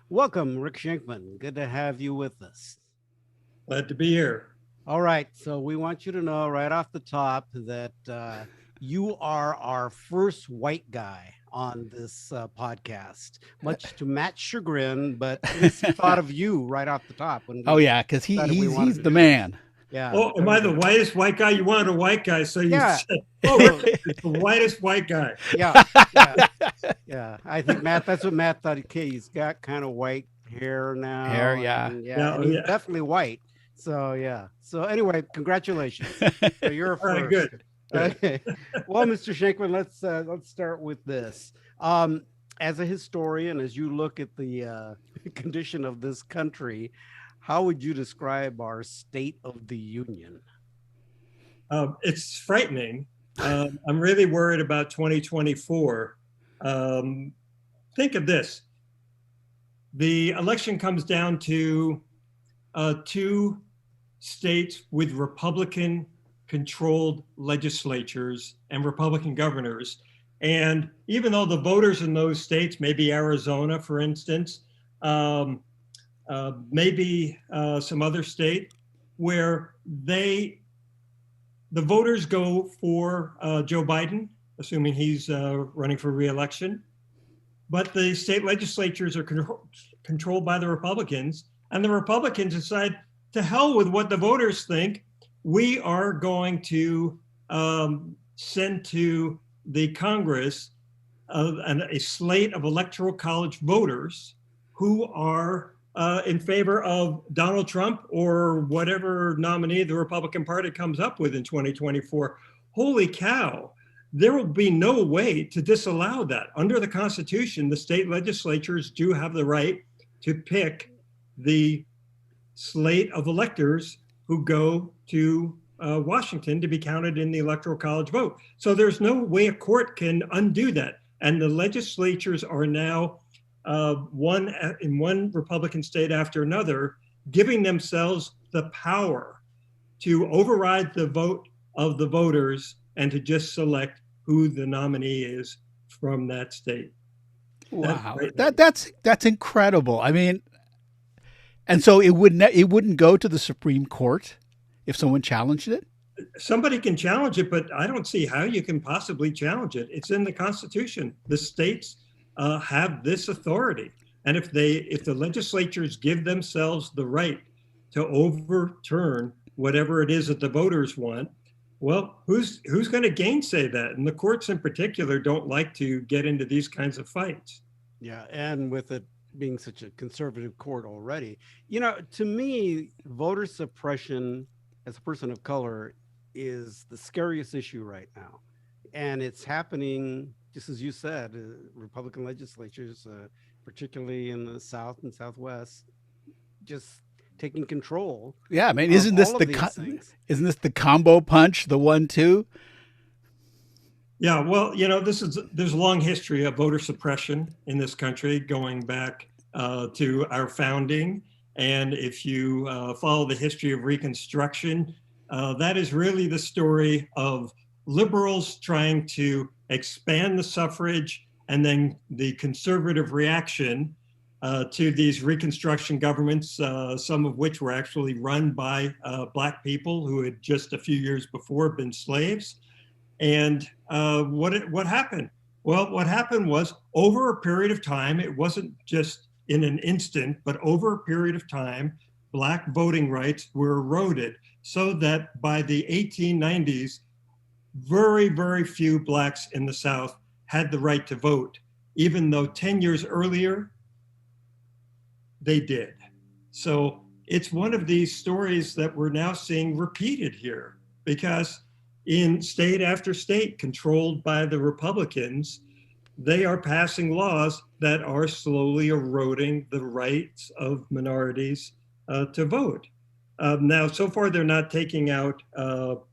Welcome, Rick Shenkman. Good to have you with us. Glad to be here. All right, so we want you to know right off the top that you are our first white guy on this podcast, much to Matt's chagrin, but at least he thought of you right off the top when Oh we yeah, because decided we wanted he's to the do this. man. Yeah, Oh, am very I the good. whitest white guy? You wanted a white guy, so you Yeah, said, "Oh, Rick so is the whitest white guy." yeah, yeah, yeah. I think Matt. That's what Matt thought. Okay, he's got kind of white hair Hair, now, yeah. and yeah, Yeah, and oh, he's yeah. definitely white. So yeah. So anyway, congratulations. So you're a All right, first. good, good. Okay. Well, Mr. Shankman, let's start with this. As a historian, as you look at the condition of this country, how would you describe our state of the union? It's frightening. I'm really worried about 2024. Um, think of this: the election comes down to two states with Republican-controlled legislatures and Republican governors. And even though the voters in those states, maybe Arizona, for instance, um, maybe some other state, where the voters go for Joe Biden, assuming he's running for reelection, but the state legislatures are controlled by the Republicans, and the Republicans decide to hell with what the voters think. We are going to send to the Congress a slate of electoral college voters who are in favor of Donald Trump or whatever nominee the Republican Party comes up with in 2024. Holy cow. There will be no way to disallow that. Under the Constitution, the state legislatures do have the right to pick the slate of electors who go to Washington to be counted in the Electoral College vote. So there's no way a court can undo that. And the legislatures are now one in one Republican state after another, giving themselves the power to override the vote of the voters and to just select who the nominee is from that state. Wow, that's incredible. I mean, and so it wouldn't go to the Supreme Court if someone challenged it. Somebody can challenge it, but I don't see how you can possibly challenge it. It's in the Constitution. The states have this authority, and if the legislatures give themselves the right to overturn whatever it is that the voters want, well, who's going to gainsay that? And the courts in particular don't like to get into these kinds of fights. Yeah, and with it being such a conservative court already, to me, voter suppression as a person of color is the scariest issue right now. And it's happening, just as you said, Republican legislatures, particularly in the South and Southwest, just taking control Yeah, I mean, of all of these things. isn't this the combo punch, the 1-2? Yeah, well, there's a long history of voter suppression in this country going back to our founding. And if you follow the history of Reconstruction, that is really the story of liberals trying to expand the suffrage and then the conservative reaction to these Reconstruction governments, some of which were actually run by Black people who had just a few years before been slaves. And what happened? Well, what happened was over a period of time, it wasn't just in an instant, but over a period of time, Black voting rights were eroded so that by the 1890s, very, very few Blacks in the South had the right to vote, even though 10 years earlier, they did. So it's one of these stories that we're now seeing repeated here because in state after state controlled by the Republicans, they are passing laws that are slowly eroding the rights of minorities to vote. Now, so far, they're not taking out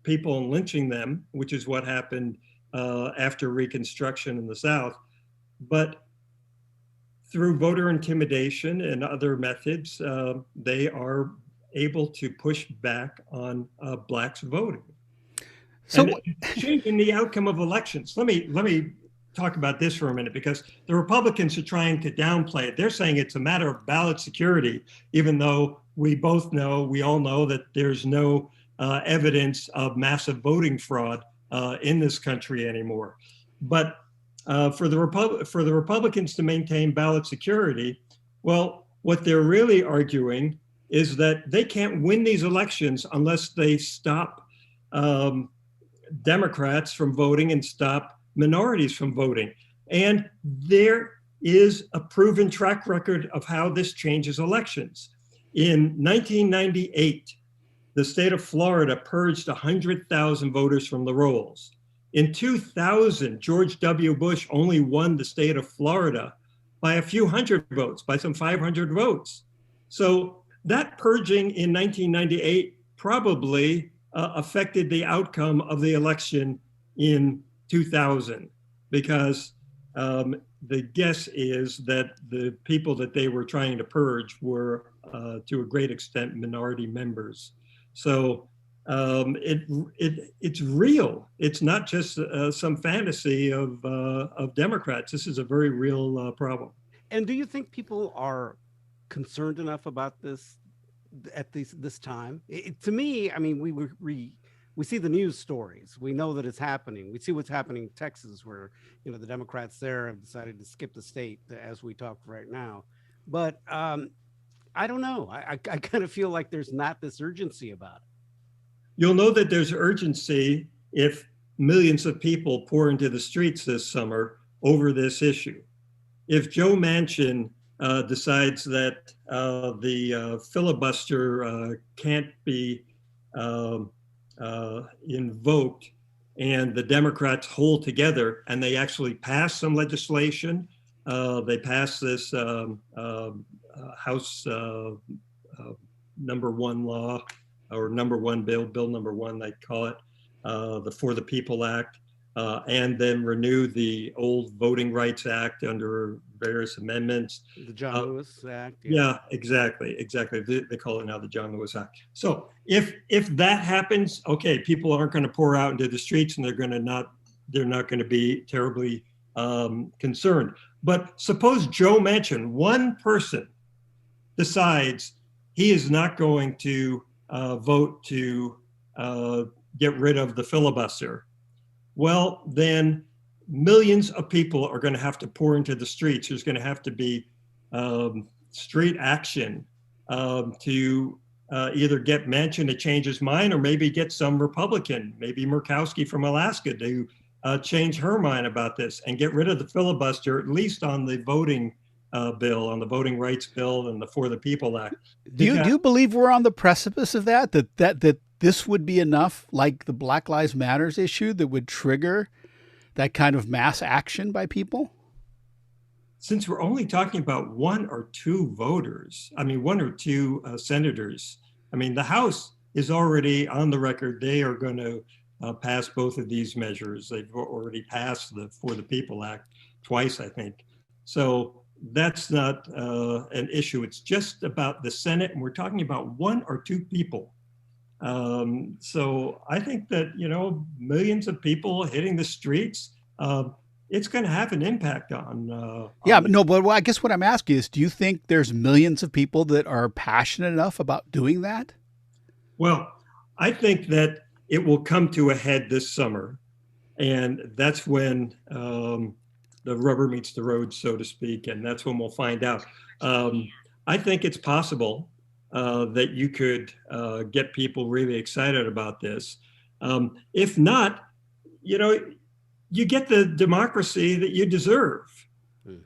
people and lynching them, which is what happened after Reconstruction in the South. But through voter intimidation and other methods, they are able to push back on Blacks voting So and changing the outcome of elections. Let me talk about this for a minute, because the Republicans are trying to downplay it. They're saying it's a matter of ballot security, even though we all know that there's no evidence of massive voting fraud in this country anymore. But for the Republicans to maintain ballot security, well, what they're really arguing is that they can't win these elections unless they stop Democrats from voting and stop minorities from voting. And there is a proven track record of how this changes elections. In 1998, the state of Florida purged 100,000 voters from the rolls. In 2000, George W. Bush only won the state of Florida by a few hundred votes, by some 500 votes. So that purging in 1998 probably affected the outcome of the election in 2000, because the guess is that the people that they were trying to purge were, to a great extent, minority members. So it's real. It's not just some fantasy of Democrats. This is a very real problem. And do you think people are concerned enough about this at this time? To me, I mean, we see the news stories. We know that it's happening. We see what's happening in Texas, where the Democrats there have decided to skip the state as we talk right now. But I don't know. I kind of feel like there's not this urgency about it. You'll know that there's urgency if millions of people pour into the streets this summer over this issue. If Joe Manchin decides that the filibuster can't be invoked, and the Democrats hold together and they actually pass some legislation, they pass this House number one law, or number one bill number one, they call it, the For the People Act, and then renew the old Voting Rights Act under various amendments. The John Lewis Act. Yeah, exactly. They call it now the John Lewis Act. So if that happens, okay, people aren't going to pour out into the streets, and they're not going to be terribly concerned. But suppose Joe Manchin, one person, decides he is not going to vote to get rid of the filibuster. Well, then millions of people are going to have to pour into the streets. There's going to have to be street action to either get Manchin to change his mind, or maybe get some Republican, maybe Murkowski from Alaska, to change her mind about this and get rid of the filibuster, at least on the voting bill, on the Voting Rights Bill and the For the People Act. Do you believe we're on the precipice of that this would be enough, like the Black Lives Matters issue, that would trigger that kind of mass action by people? Since we're only talking about one or two senators, I mean, the House is already on the record. They are going to pass both of these measures. They've already passed the For the People Act twice, I think. So that's not an issue. It's just about the Senate, and we're talking about one or two people. So I think that, millions of people hitting the streets, it's going to have an impact on. But I guess what I'm asking is, do you think there's millions of people that are passionate enough about doing that? Well, I think that it will come to a head this summer, and that's when the rubber meets the road, so to speak, and that's when we'll find out. I think it's possible that you could get people really excited about this. If not, you get the democracy that you deserve.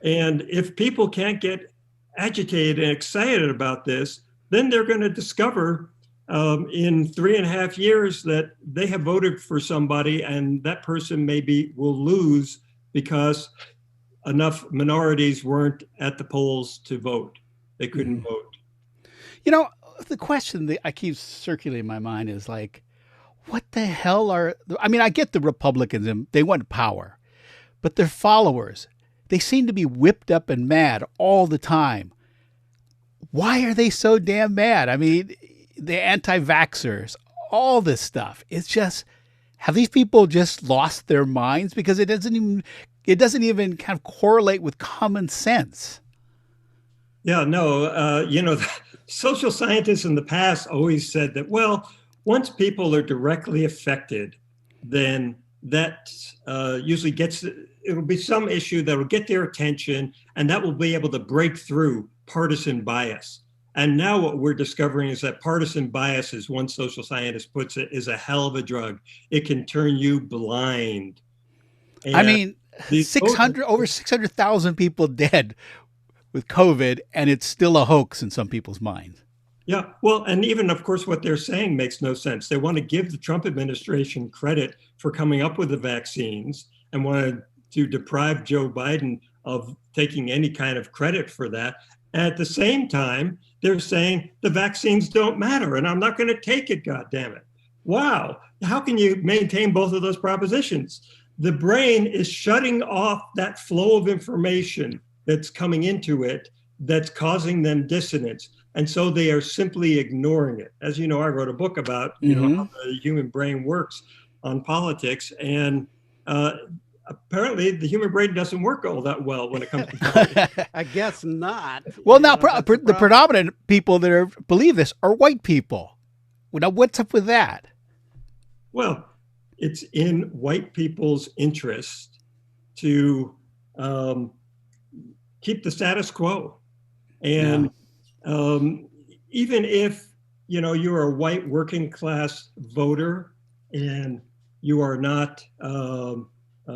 And if people can't get agitated and excited about this, then they're going to discover in 3.5 years that they have voted for somebody, and that person maybe will lose because enough minorities weren't at the polls to vote. They couldn't vote. The question that I keep circulating in my mind is like, what the hell I get the Republicans, and they want power, but their followers, they seem to be whipped up and mad all the time. Why are they so damn mad? I mean, the anti-vaxxers, all this stuff. It's just, have these people just lost their minds? Because it doesn't even, It doesn't even kind of correlate with common sense. Yeah, no, social scientists in the past always said that, well, once people are directly affected, then that usually it'll be some issue that will get their attention, and that will be able to break through partisan bias. And now what we're discovering is that partisan bias, as one social scientist puts it, is a hell of a drug. It can turn you blind. I mean, These 600,000 people dead with COVID, and it's still a hoax in some people's minds. Yeah, well, and even, of course, what they're saying makes no sense. They want to give the Trump administration credit for coming up with the vaccines and want to deprive Joe Biden of taking any kind of credit for that. At the same time, they're saying the vaccines don't matter and I'm not going to take it, goddammit. Wow, how can you maintain both of those propositions? The brain is shutting off that flow of information that's coming into it that's causing them dissonance. And so they are simply ignoring it. As you know, I wrote a book about how the human brain works on politics. And apparently the human brain doesn't work all that well when it comes to politics. I guess not. Well, now the predominant people that believe this are white people. Now, what's up with that? Well, it's in white people's interest to keep the status quo. And even if, you're a white working class voter and you are not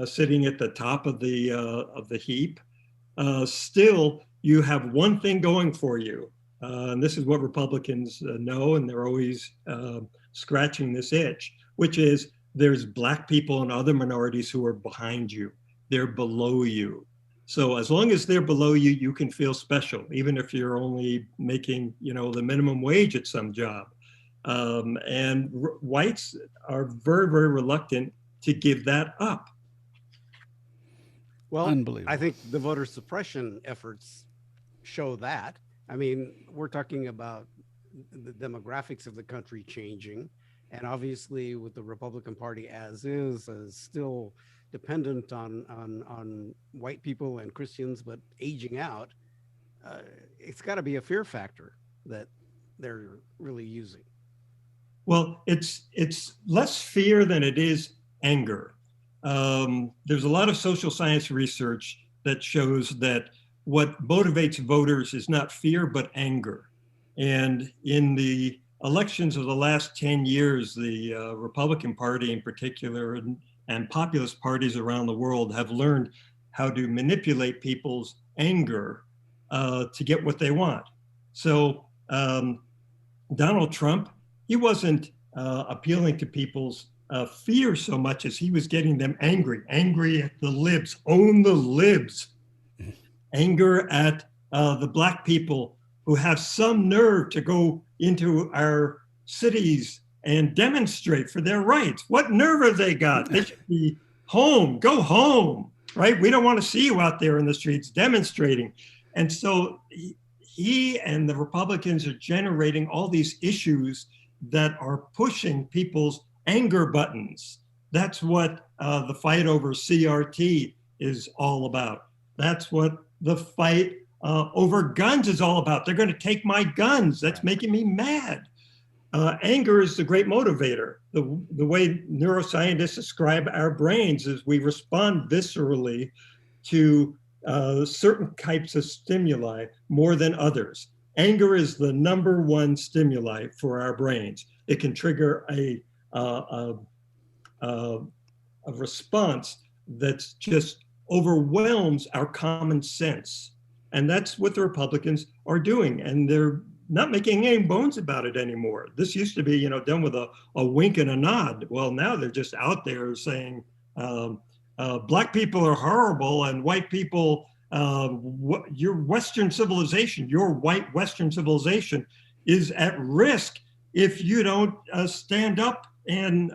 sitting at the top of the heap, still you have one thing going for you. And this is what Republicans know, and they're always scratching this itch, which is there's Black people and other minorities who are behind you. They're below you. So as long as they're below you, you can feel special, even if you're only making, the minimum wage at some job. And whites are very, very reluctant to give that up. Well, Unbelievable. I think the voter suppression efforts show that. I mean, we're talking about the demographics of the country changing. And obviously with the Republican Party as is still dependent on white people and Christians, but aging out, it's got to be a fear factor that they're really using. Well, it's less fear than it is anger. There's a lot of social science research that shows that what motivates voters is not fear, but anger. And in the elections of the last 10 years, the Republican Party in particular and populist parties around the world have learned how to manipulate people's anger to get what they want. So Donald Trump, he wasn't appealing to people's fear so much as he was getting them angry at the libs, own the libs, anger at the Black people who have some nerve to go into our cities and demonstrate for their rights. What nerve have they got? They should be home, go home, right? We don't want to see you out there in the streets demonstrating. And so he and the Republicans are generating all these issues that are pushing people's anger buttons. That's what the fight over CRT is all about. That's what the fight over guns is all about. They're going to take my guns. That's making me mad. Anger is the great motivator. The way neuroscientists describe our brains is we respond viscerally to certain types of stimuli more than others. Anger is the number one stimuli for our brains. It can trigger a response that's just overwhelms our common sense. And that's what the Republicans are doing. And they're not making any bones about it anymore. This used to be, done with a wink and a nod. Well, now they're just out there saying, Black people are horrible and white people, your Western civilization, your white Western civilization is at risk if you don't stand up and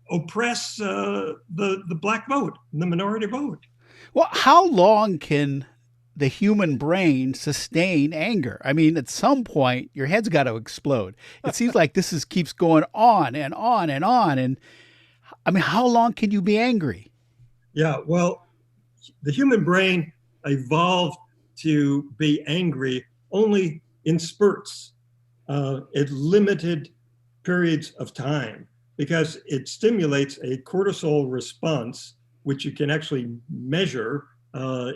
oppress the Black vote, the minority vote. Well, how long can the human brain sustain anger? I mean, at some point, your head's got to explode. It seems like this keeps going on and on and on. And I mean, how long can you be angry? Yeah, well, the human brain evolved to be angry only in spurts, at limited periods of time, because it stimulates a cortisol response, which you can actually measure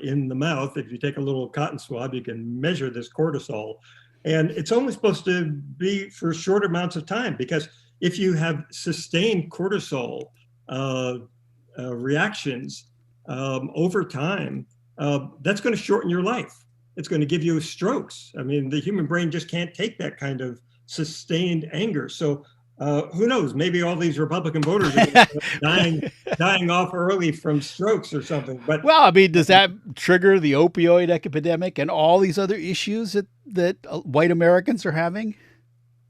in the mouth. If you take a little cotton swab, you can measure this cortisol. And it's only supposed to be for short amounts of time, because if you have sustained cortisol uh, reactions over time, that's going to shorten your life. It's going to give you strokes. I mean, the human brain just can't take that kind of sustained anger. So who knows? Maybe all these Republican voters are dying off early from strokes or something. But Well, I mean, does that trigger the opioid epidemic and all these other issues that white Americans are having?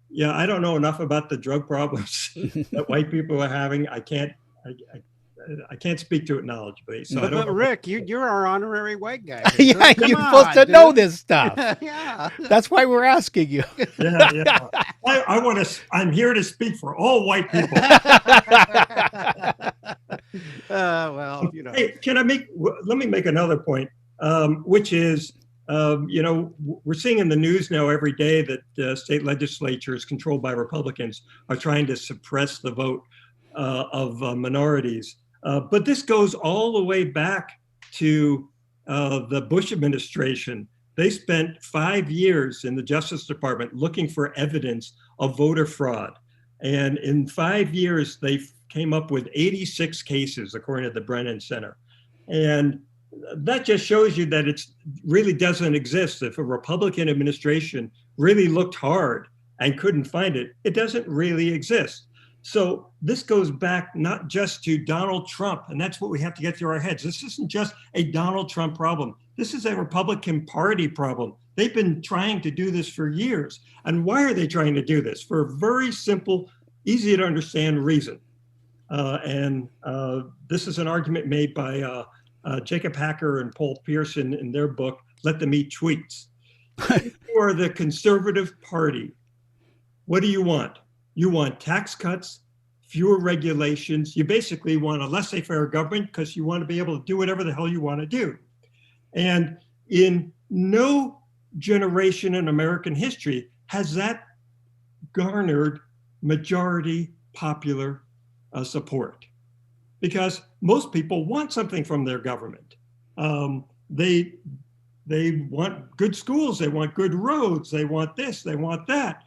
yeah, I don't know enough about the drug problems that white people are having. I can't speak to it knowledgeably. So I don't But know. Rick, you're our honorary white guy. Here. Yeah, Come you're on, supposed to dude. know this stuff. Yeah. That's why we're asking you. Yeah, yeah. I want to. I'm here to speak for all white people. Well, Hey, let me make another point, which is, we're seeing in the news now every day that state legislatures controlled by Republicans are trying to suppress the vote of minorities. But this goes all the way back to the Bush administration. They spent 5 years in the Justice Department looking for evidence of voter fraud. And in 5 years, they came up with 86 cases, according to the Brennan Center. And that just shows you that it really doesn't exist. If a Republican administration really looked hard and couldn't find it, it doesn't really exist. So this goes back not just to Donald Trump, and that's what we have to get through our heads. This isn't just a Donald Trump problem. This is a Republican Party problem. They've been trying to do this for years. And why are they trying to do this? For a very simple, easy to understand reason. This is an argument made by Jacob Hacker and Paul Pearson in their book, Let Them Eat Tweets. If you are the conservative party, what do you want? You want tax cuts, fewer regulations. You basically want a laissez-faire government because you want to be able to do whatever the hell you want to do. And in no generation in American history has that garnered majority popular support, because most people want something from their government. They want good schools, they want good roads, they want this, they want that.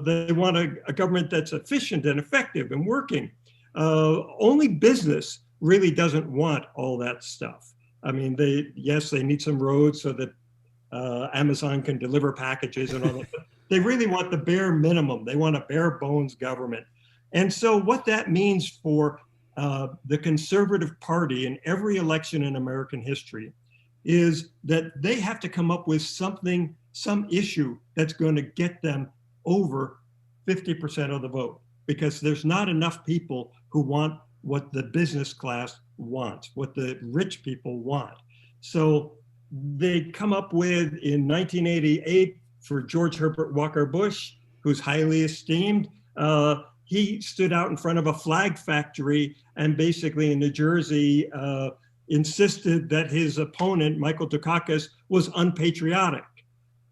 They want a government that's efficient and effective and working. Only business really doesn't want all that stuff. I mean, they need some roads so that Amazon can deliver packages and all that. But they really want the bare minimum. They want a bare bones government. And so what that means for the conservative party in every election in American history is that they have to come up with something, some issue that's going to get them over 50% of the vote, because there's not enough people who want what the business class wants, what the rich people want. So they come up with, in 1988, for George Herbert Walker Bush, who's highly esteemed, he stood out in front of a flag factory and basically in New Jersey insisted that his opponent, Michael Dukakis, was unpatriotic.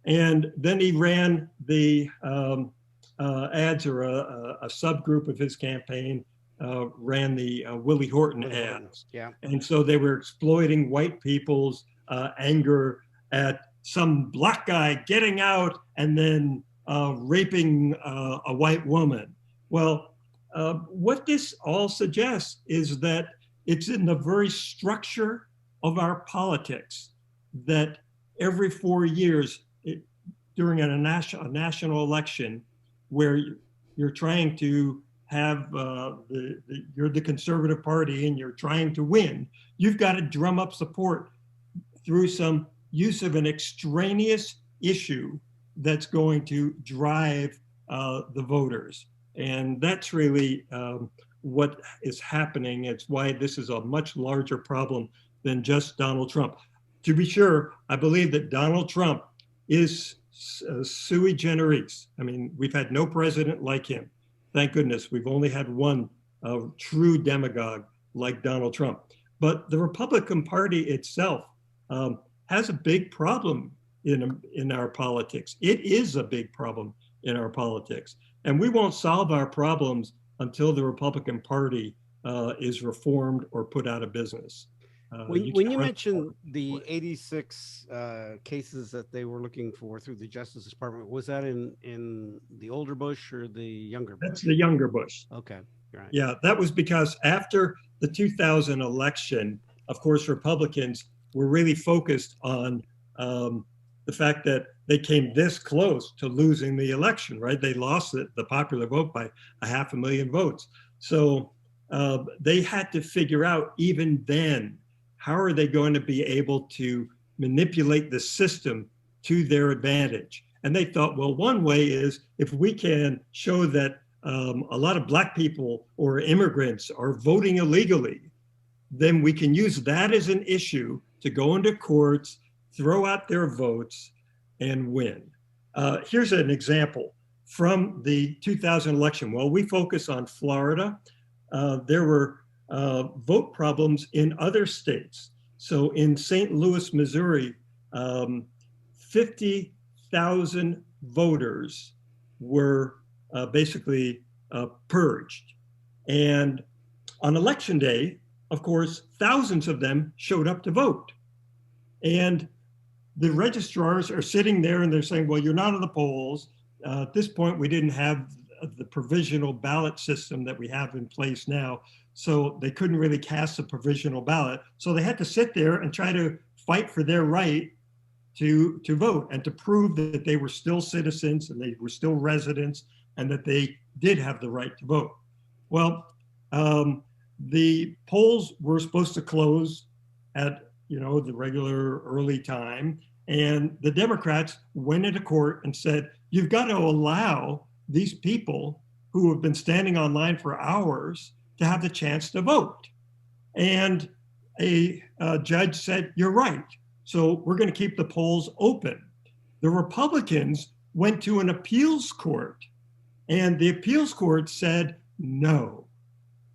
And then he ran the ads, or a subgroup of his campaign ran the Willie Horton ads. Yeah. And so they were exploiting white people's anger at some black guy getting out and then raping a white woman. Well, what this all suggests is that it's in the very structure of our politics that every 4 years, during a national election, where you're trying to have you're the conservative party and you're trying to win, you've got to drum up support through some use of an extraneous issue that's going to drive the voters. And that's really what is happening. It's why this is a much larger problem than just Donald Trump. To be sure, I believe that Donald Trump is sui generis. I mean, we've had no president like him. Thank goodness. We've only had one true demagogue like Donald Trump. But the Republican Party itself has a big problem in our politics. It is a big problem in our politics. And we won't solve our problems until the Republican Party is reformed or put out of business. When you mentioned the 86 cases that they were looking for through the Justice Department, was that in the older Bush or the younger Bush? That's the younger Bush. Okay, right. Yeah, that was because after the 2000 election, of course, Republicans were really focused on the fact that they came this close to losing the election, right? They lost the popular vote by 500,000 votes. So they had to figure out even then, how are they going to be able to manipulate the system to their advantage? And they thought, well, one way is if we can show that a lot of Black people or immigrants are voting illegally, then we can use that as an issue to go into courts, throw out their votes, and win. Here's an example from the 2000 election. Well, we focus on Florida. There were vote problems in other states. So in St. Louis, Missouri, 50,000 voters were basically purged. And on election day, of course, thousands of them showed up to vote. And the registrars are sitting there and they're saying, well, you're not in the polls. At this point, we didn't have the provisional ballot system that we have in place now. So they couldn't really cast a provisional ballot. So they had to sit there and try to fight for their right to vote and to prove that they were still citizens and they were still residents and that they did have the right to vote. Well, the polls were supposed to close at the regular early time, and the Democrats went into court and said, you've got to allow these people who have been standing online for hours to have the chance to vote. And a judge said, you're right. So we're going to keep the polls open. The Republicans went to an appeals court, and the appeals court said, no,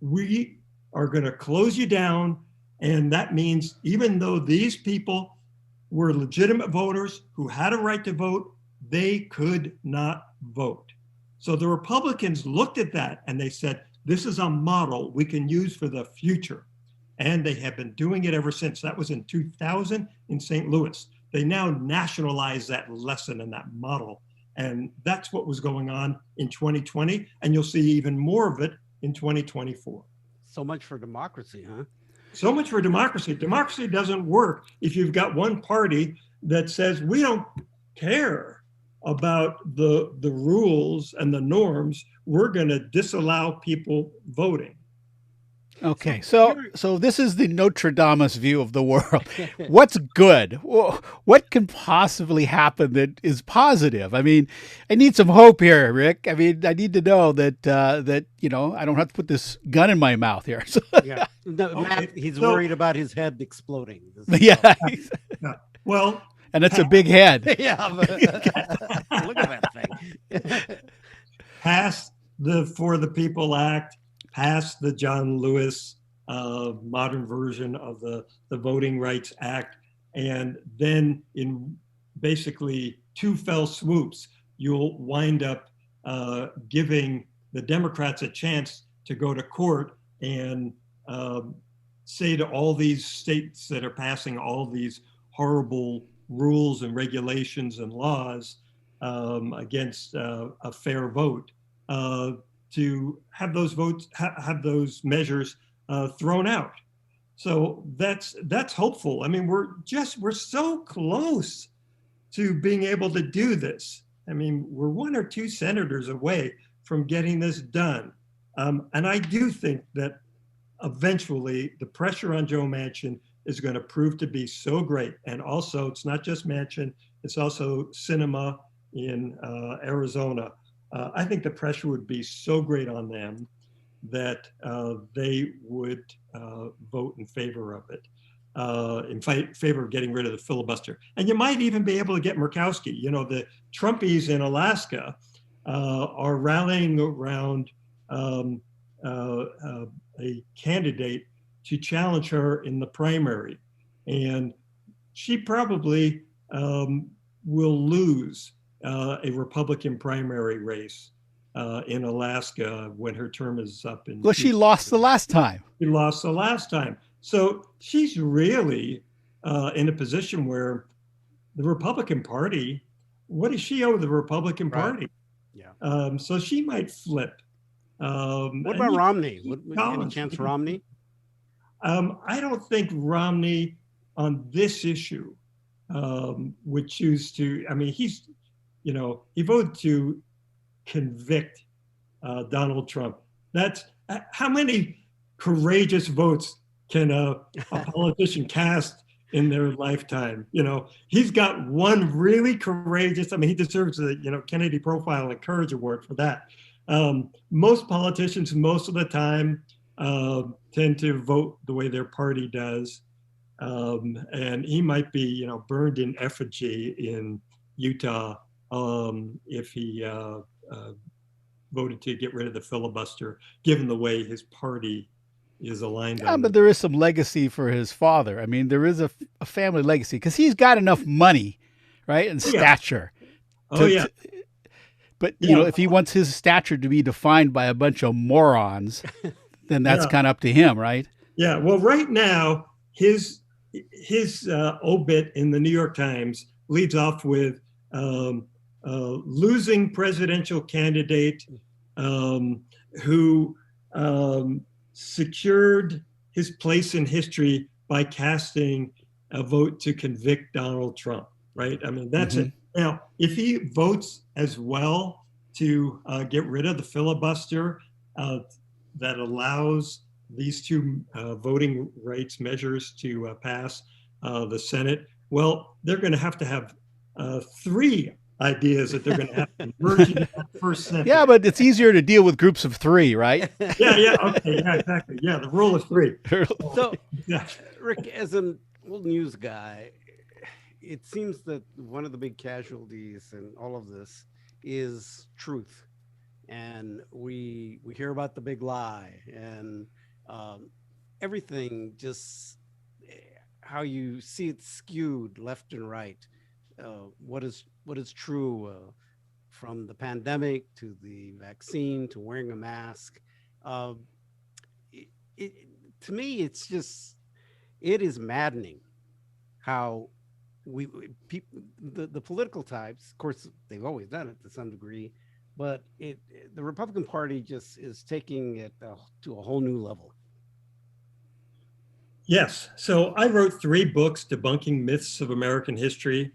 we are going to close you down. And that means even though these people were legitimate voters who had a right to vote, they could not vote. So the Republicans looked at that and they said, this is a model we can use for the future. And they have been doing it ever since. That was in 2000 in St. Louis. They now nationalize that lesson and that model. And that's what was going on in 2020. And you'll see even more of it in 2024. So much for democracy, huh? So much for democracy. Democracy doesn't work if you've got one party that says, we don't care about the rules and the norms. We're going to disallow people voting. Okay, so this is the Nostradamus view of the world. What's good? What can possibly happen that is positive? I mean, I need some hope here, Rick. I mean, I need to know that I don't have to put this gun in my mouth here. Yeah, Matt, he's worried about his head exploding. Yeah. Well, and it's a big head. Yeah, look at that thing. Pass the For the People Act. Passed the John Lewis modern version of the Voting Rights Act. And then in basically two fell swoops, you'll wind up giving the Democrats a chance to go to court and say to all these states that are passing all these horrible rules and regulations and laws against a fair vote, to have those votes, have those measures thrown out. So that's hopeful. I mean, we're so close to being able to do this. I mean, we're one or two senators away from getting this done. And I do think that eventually the pressure on Joe Manchin is going to prove to be so great. And also, it's not just Manchin, it's also Sinema in Arizona. I think the pressure would be so great on them that they would vote in favor of it, in favor of getting rid of the filibuster. And you might even be able to get Murkowski. The Trumpies in Alaska are rallying around a candidate to challenge her in the primary. And she probably will lose a Republican primary race in Alaska when her term is up in. Well, she lost the last time. She lost the last time. So she's really in a position where the Republican Party, what does she owe the Republican Party? Yeah. So she might flip. What about Romney? Any chance Romney? I don't think Romney on this issue would choose to. I mean, he voted to convict Donald Trump. That's how many courageous votes can a politician cast in their lifetime? He's got one really courageous. I mean, he deserves the Kennedy Profile and Courage Award for that. Most politicians, most of the time, tend to vote the way their party does, and he might be burned in effigy in Utah if he voted to get rid of the filibuster, given the way his party is aligned. Yeah, but there is some legacy for his father. I mean, there is a family legacy because he's got enough money, right, and stature. But if he wants his stature to be defined by a bunch of morons, then that's kind of up to him, right? Yeah. Well, right now, his obit in the New York Times leads off with losing presidential candidate who secured his place in history by casting a vote to convict Donald Trump, right? I mean, that's it. Now, if he votes as well to get rid of the filibuster that allows these two voting rights measures to pass the Senate, well, they're going to have three ideas that they're going to have to merge in that first sentence. Yeah, but it's easier to deal with groups of three, right? Yeah, okay, yeah, exactly. Yeah, the rule of three. So, Rick, as an old news guy, it seems that one of the big casualties in all of this is truth. And we hear about the big lie and everything, just how you see it skewed left and right. What is true from the pandemic to the vaccine to wearing a mask. To me, it is maddening how the political types, of course, they've always done it to some degree, but the Republican Party just is taking it to a whole new level. Yes. So I wrote 3 books debunking myths of American history.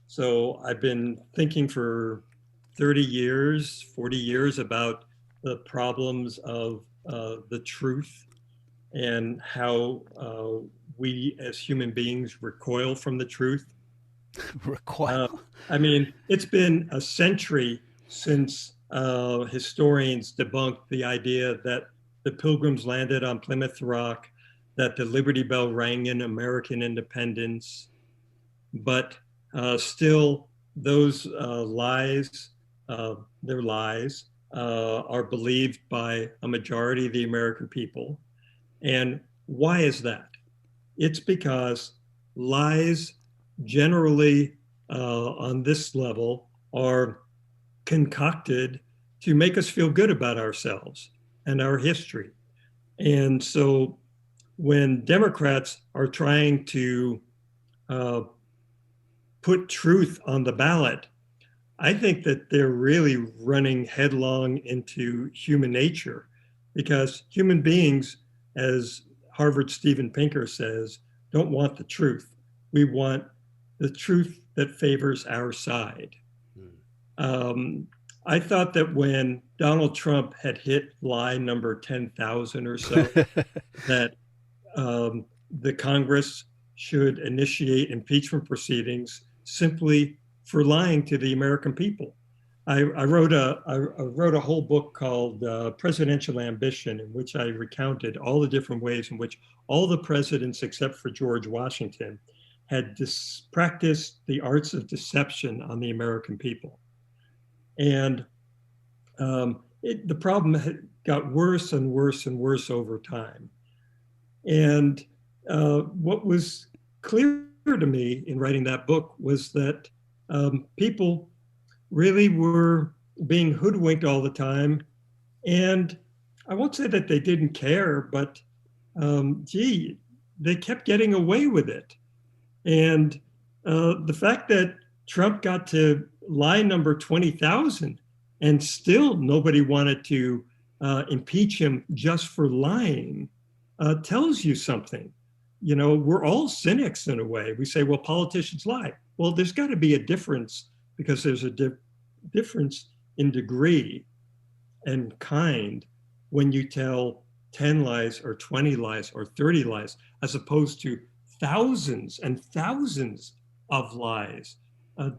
So I've been thinking for 30 years, 40 years about the problems of the truth and how we as human beings recoil from the truth. Recoil? I mean, it's been a century since historians debunked the idea that the Pilgrims landed on Plymouth Rock, that the Liberty Bell rang in American independence. But still, those lies, they're lies, are believed by a majority of the American people. And why is that? It's because lies generally on this level are concocted to make us feel good about ourselves and our history. And so when Democrats are trying to put truth on the ballot, I think that they're really running headlong into human nature, because human beings, as Harvard Steven Pinker says, don't want the truth. We want the truth that favors our side. I thought that when Donald Trump had hit lie number 10,000 or so, that the Congress should initiate impeachment proceedings simply for lying to the American people. I wrote a whole book called Presidential Ambition, in which I recounted all the different ways in which all the presidents, except for George Washington, had practiced the arts of deception on the American people. And the problem got worse and worse and worse over time. And what was clear to me in writing that book was that people really were being hoodwinked all the time. And I won't say that they didn't care, but gee, they kept getting away with it. And the fact that Trump got to lie number 20,000 and still nobody wanted to impeach him just for lying tells you something. You know, we're all cynics in a way. We say, well, politicians lie. Well, there's got to be a difference because there's a difference in degree and kind when you tell 10 lies or 20 lies or 30 lies, as opposed to thousands and thousands of lies.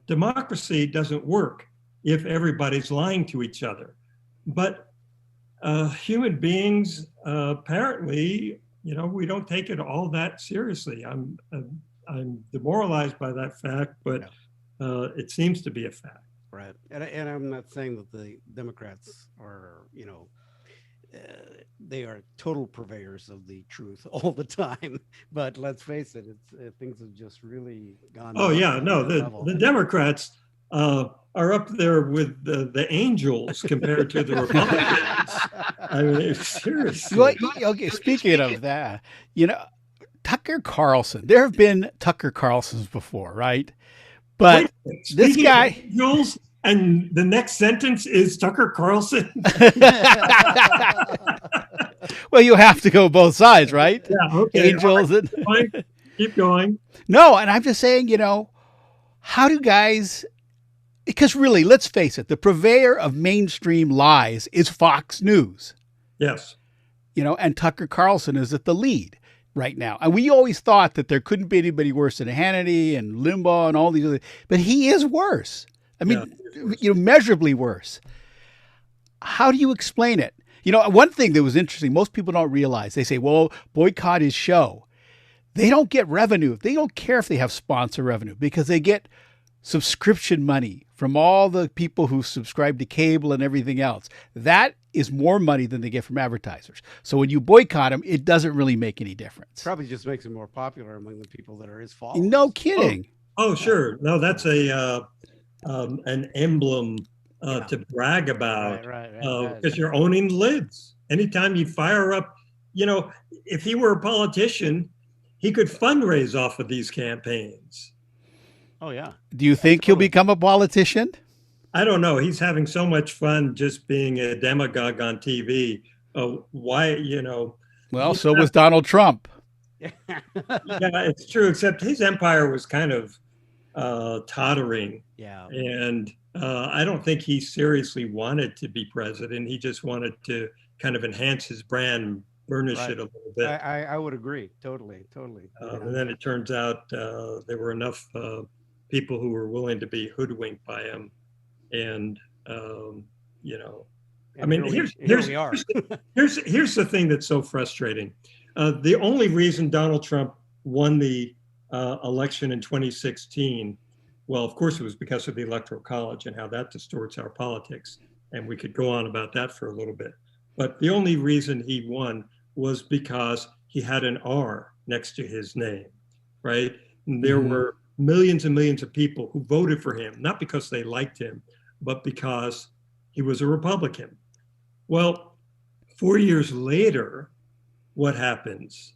Democracy doesn't work if everybody's lying to each other. But human beings, apparently, you know, we don't take it all that seriously. I'm demoralized by that fact, but it seems to be a fact. Right. And I'm not saying that the Democrats are, you know, they are total purveyors of the truth all the time. But let's face it, it's things have just really gone. Oh yeah, no, the Democrats are up there with the angels compared to the Republicans. I mean, seriously. Well, okay, speaking of that, you know, Tucker Carlson. There have been Tucker Carlsons before, right? But this guy, angels, and the next sentence is Tucker Carlson. Well, you have to go both sides, right? Yeah, okay. Angels. Right. Keep going. No, and I'm just saying, you know, how do guys? Because really, let's face it, the purveyor of mainstream lies is Fox News. Yes. You know, and Tucker Carlson is at the lead right now. And we always thought that there couldn't be anybody worse than Hannity and Limbaugh and all these other, but he is worse. I mean, you know, measurably worse. How do you explain it? You know, one thing that was interesting, most people don't realize, they say, well, boycott his show. They don't get revenue. They don't care if they have sponsor revenue because they get subscription money from all the people who subscribe to cable and everything else. That is more money than they get from advertisers. So when you boycott him, it doesn't really make any difference. Probably just makes him more popular among the people that are his followers. No kidding. Oh sure. No, that's an emblem to brag about, because you're owning lids. Anytime you fire up, you know, if he were a politician, he could fundraise off of these campaigns. Oh yeah. Do you think he'll become a politician? I don't know. He's having so much fun just being a demagogue on TV. Why, you know? Well, so was Donald Trump. Yeah, it's true. Except his empire was kind of tottering. Yeah. And I don't think he seriously wanted to be president. He just wanted to kind of enhance his brand, burnish it a little bit. I would agree. Totally. And then it turns out there were enough people who were willing to be hoodwinked by him. And, you know, And I mean, here we are. here's the thing that's so frustrating. The only reason Donald Trump won the election in 2016, well, of course, it was because of the Electoral College and how that distorts our politics. And we could go on about that for a little bit. But the only reason he won was because he had an R next to his name, right? And there were millions and millions of people who voted for him, not because they liked him, but because he was a Republican. Well, 4 years later, what happens?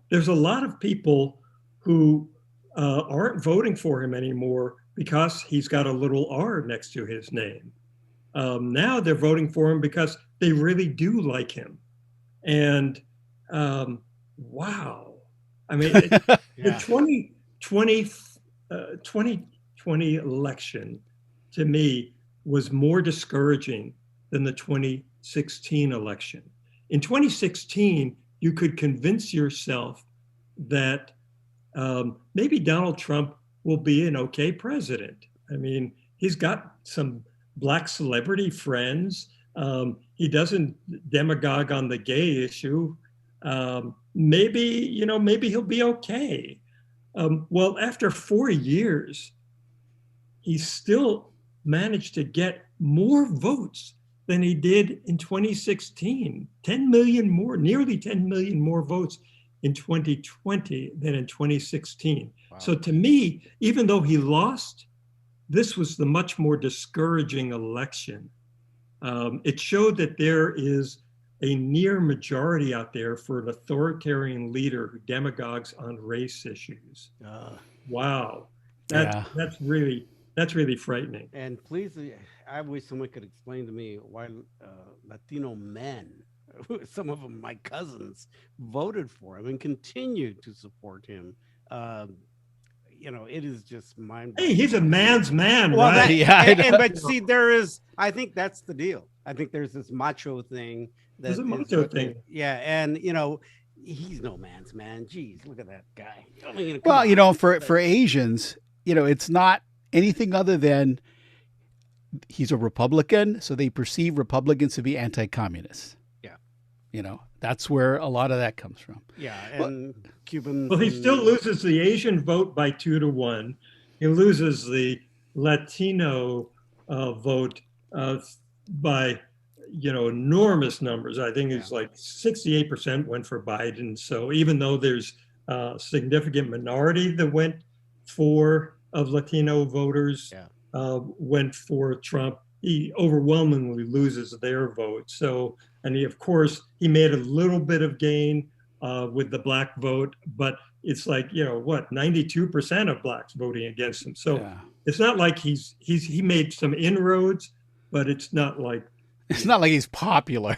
There's a lot of people who aren't voting for him anymore because he's got a little R next to his name. Now they're voting for him because they really do like him. And wow. I mean, the 2020 election, to me, was more discouraging than the 2016 election. In 2016, you could convince yourself that maybe Donald Trump will be an okay president. I mean, he's got some Black celebrity friends. He doesn't demagogue on the gay issue. Maybe he'll be okay. Well, after 4 years, he still managed to get more votes than he did in 2016. 10 million more, nearly 10 million more votes in 2020 than in 2016. Wow. So to me, even though he lost, this was the much more discouraging election. It showed that there is a near majority out there for an authoritarian leader who demagogues on race issues. Wow, Yeah. that's really frightening. And please, I wish someone could explain to me why Latino men, some of them my cousins, voted for him and continue to support him. Um, it is just mind Hey, blowing. he's a man's man, Well, right? Yeah, I know. but see, there is. I think that's the deal. I think there's this macho thing There's that a is macho with thing. it. Yeah, and he's no man's man. Jeez, look at that guy. I mean, come Well, on. for Asians, it's not anything other than he's a Republican, so they perceive Republicans to be anti-communists. Yeah. That's where a lot of that comes from. Yeah, Well- and Cubans. Well, he and- still loses the Asian vote by 2-1. He loses the Latino vote by enormous numbers. I think it's like 68% went for Biden. So even though there's a significant minority that went of Latino voters went for Trump, he overwhelmingly loses their vote. So, and of course, he made a little bit of gain with the black vote, but it's like, 92% of blacks voting against him. So it's not like he made some inroads, but it's not like he's popular.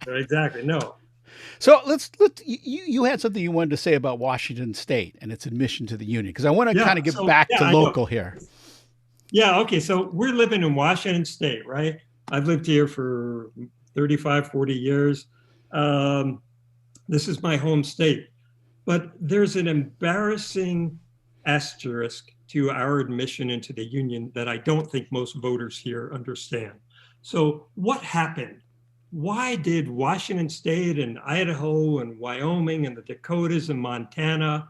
exactly, no. So let's you had something you wanted to say about Washington State and its admission to the Union, because I want to kind of get back to local here. Yeah, okay. So we're living in Washington State, right? I've lived here for 35, 40 years. This is my home state. But there's an embarrassing asterisk to our admission into the Union that I don't think most voters here understand. So what happened? Why did Washington State and Idaho and Wyoming and the Dakotas and Montana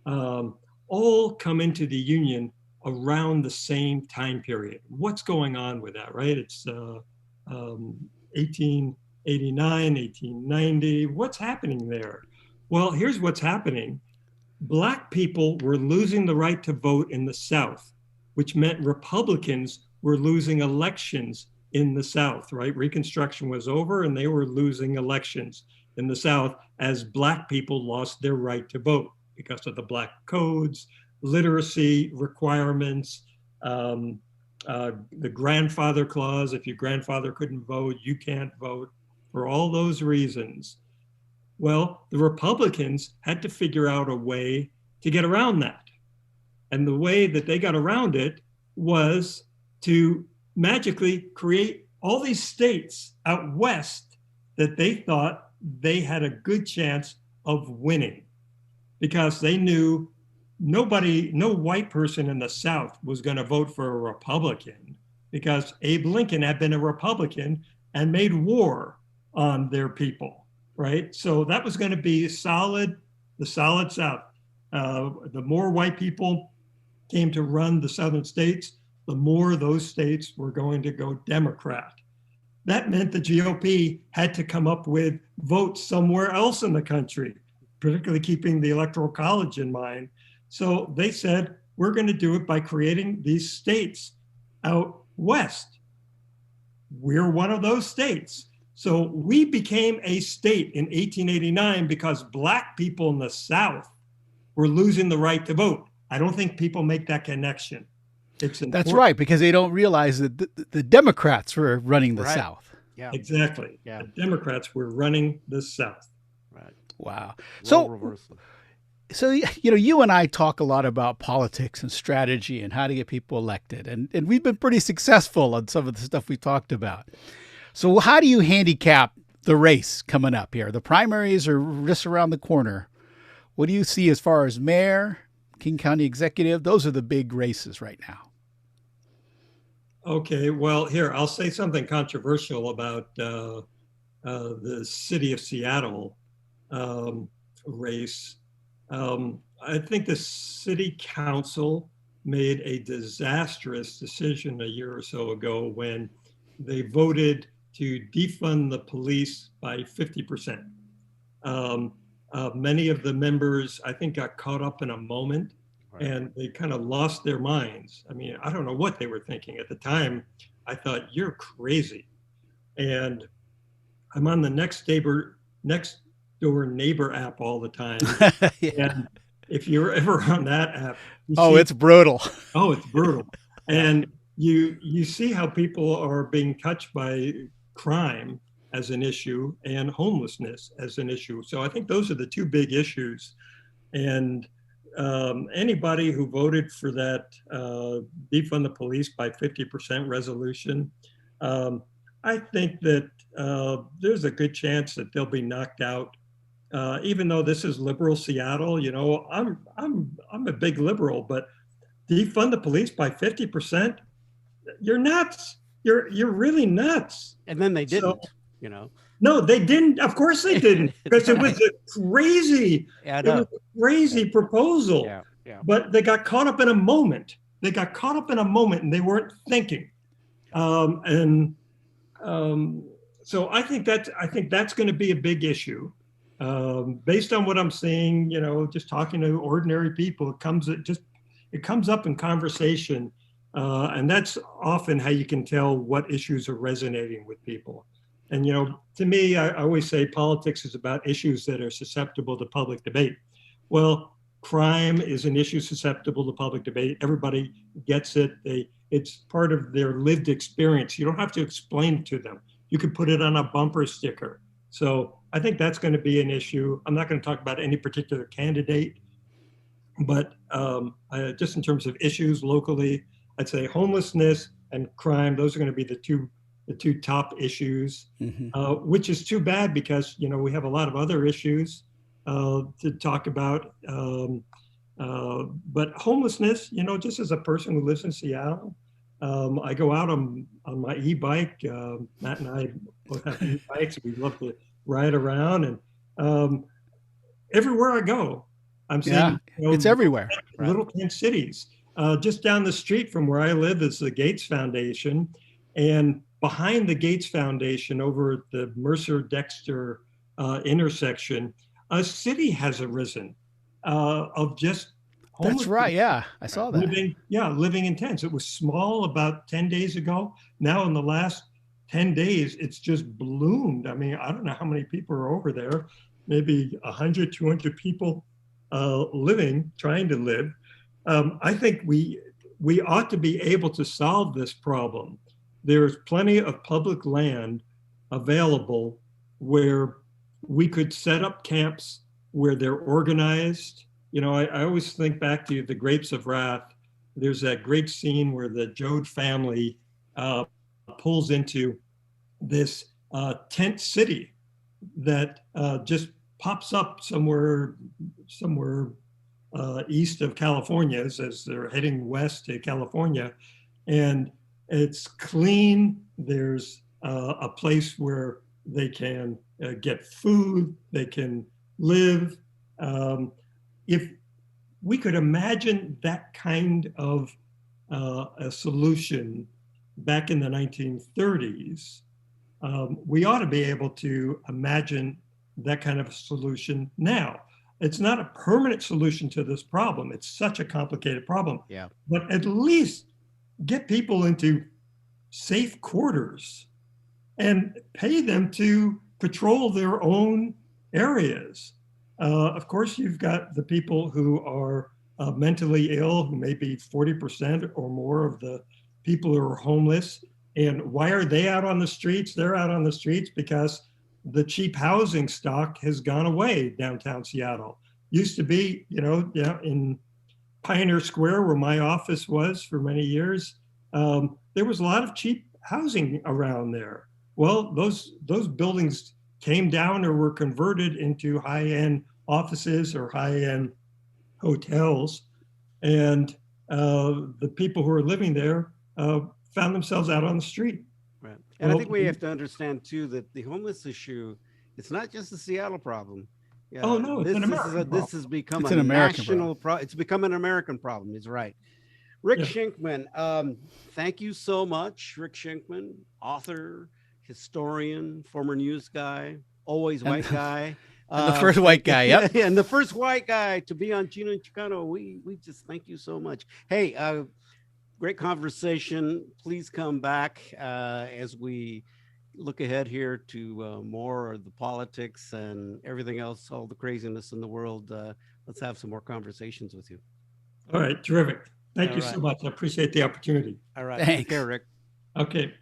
all come into the Union around the same time period? What's going on with that, right? It's 1889, 1890. What's happening there? Well, here's what's happening. Black people were losing the right to vote in the South, which meant Republicans were losing elections in the South, right? Reconstruction was over and they were losing elections in the South as Black people lost their right to vote because of the Black codes, literacy requirements, the grandfather clause. If your grandfather couldn't vote, you can't vote. For all those reasons, well, the Republicans had to figure out a way to get around that. And the way that they got around it was to magically create all these states out west that they thought they had a good chance of winning, because they knew no white person in the South was going to vote for a Republican, because Abe Lincoln had been a Republican and made war on their people, right? So that was going to be the solid South. The more white people came to run the southern states, the more those states were going to go Democrat. That meant the GOP had to come up with votes somewhere else in the country, particularly keeping the Electoral College in mind. So they said, we're going to do it by creating these states out west. We're one of those states. So we became a state in 1889 because Black people in the South were losing the right to vote. I don't think people make that connection. That's right, because they don't realize that the Democrats were running the South. Yeah, exactly. Yeah, the Democrats were running the South. Right. Wow. Reversal. So you and I talk a lot about politics and strategy and how to get people elected, and we've been pretty successful on some of the stuff we talked about. So how do you handicap the race coming up here? The primaries are just around the corner. What do you see as far as mayor, King County executive? Those are the big races right now. Okay, well, here, I'll say something controversial about the city of Seattle race. I think the city council made a disastrous decision a year or so ago when they voted to defund the police by 50%. Many of the members, I think, got caught up in a moment Right. and they kind of lost their minds. I mean, I don't know what they were thinking at the time. I thought, you're crazy. And I'm on the next door neighbor app all the time. Yeah. And if you're ever on that app, you Oh, see, it's brutal. oh, it's brutal. Yeah. And you see how people are being touched by crime as an issue and homelessness as an issue. So I think those are the two big issues. And anybody who voted for that defund the police by 50% resolution, I think that there's a good chance that they'll be knocked out. Even though this is liberal Seattle, you know, I'm a big liberal, but defund the police by 50%, you're nuts. You're really nuts. And then they didn't, So, you know. no, they didn't. Of course they didn't, because it was a crazy, Yeah, I it know. was a crazy proposal. Yeah, yeah. But they got caught up in a moment. They got caught up in a moment and they weren't thinking. So I think that's going to be a big issue. Based on what I'm seeing, you know, just talking to ordinary people, it comes up in conversation, and that's often how you can tell what issues are resonating with people. And you know, to me, I always say politics is about issues that are susceptible to public debate. Well, crime is an issue susceptible to public debate. Everybody gets it. It's part of their lived experience. You don't have to explain it to them. You can put it on a bumper sticker. So I think that's going to be an issue. I'm not going to talk about any particular candidate, but just in terms of issues locally, I'd say homelessness and crime, those are going to be the two top issues, which is too bad because, you know, we have a lot of other issues to talk about. But homelessness, you know, just as a person who lives in Seattle, I go out on my e-bike. Matt and I both have e-bikes. We love to ride around, and everywhere I go, I'm seeing, Yeah, you know, it's everywhere. little tent cities. Just down the street from where I live is the Gates Foundation, and behind the Gates Foundation, over at the Mercer-Dexter intersection, a city has arisen of just homeless That's right. people Yeah, I saw that. living in tents. It was small about 10 days ago. Now in the last 10 days, it's just bloomed. I mean, I don't know how many people are over there, maybe 100, 200 people trying to live. I think we ought to be able to solve this problem. There's plenty of public land available where we could set up camps where they're organized. You know, I always think back to The Grapes of Wrath. There's that great scene where the Jode family pulls into this tent city that just pops up somewhere east of California as they're heading west to California. And it's clean. There's a place where they can get food, they can live. If we could imagine that kind of a solution back in the 1930s, we ought to be able to imagine that kind of a solution now. It's not a permanent solution to this problem. It's such a complicated problem. Yeah. But at least get people into safe quarters and pay them to patrol their own areas. Of course, you've got the people who are mentally ill, who may be 40% or more of the people who are homeless. And why are they out on the streets? They're out on the streets because the cheap housing stock has gone away downtown Seattle. Used to be, you know, in Pioneer Square, where my office was for many years, there was a lot of cheap housing around there. Well, those buildings came down or were converted into high-end offices or high-end hotels, and the people who are living there found themselves out on the street. Right. And I think we have to understand too that the homeless issue, it's not just a Seattle problem. Yeah, Oh no, it's an American problem. This has become It's a an American national problem. It's become an American problem. He's right. Rick Yeah. Shenkman, thank you so much. Rick Shenkman, author, historian, former news guy, always white guy. And the first white guy, yep. And the first white guy to be on Chino Y Chicano. We just thank you so much. Hey, great conversation. Please come back as we look ahead here to more of the politics and everything else, all the craziness in the world. Let's have some more conversations with you. All right, terrific. Thank All you right. so much. I appreciate the opportunity. All right. Thanks. Take care, Rick. Okay.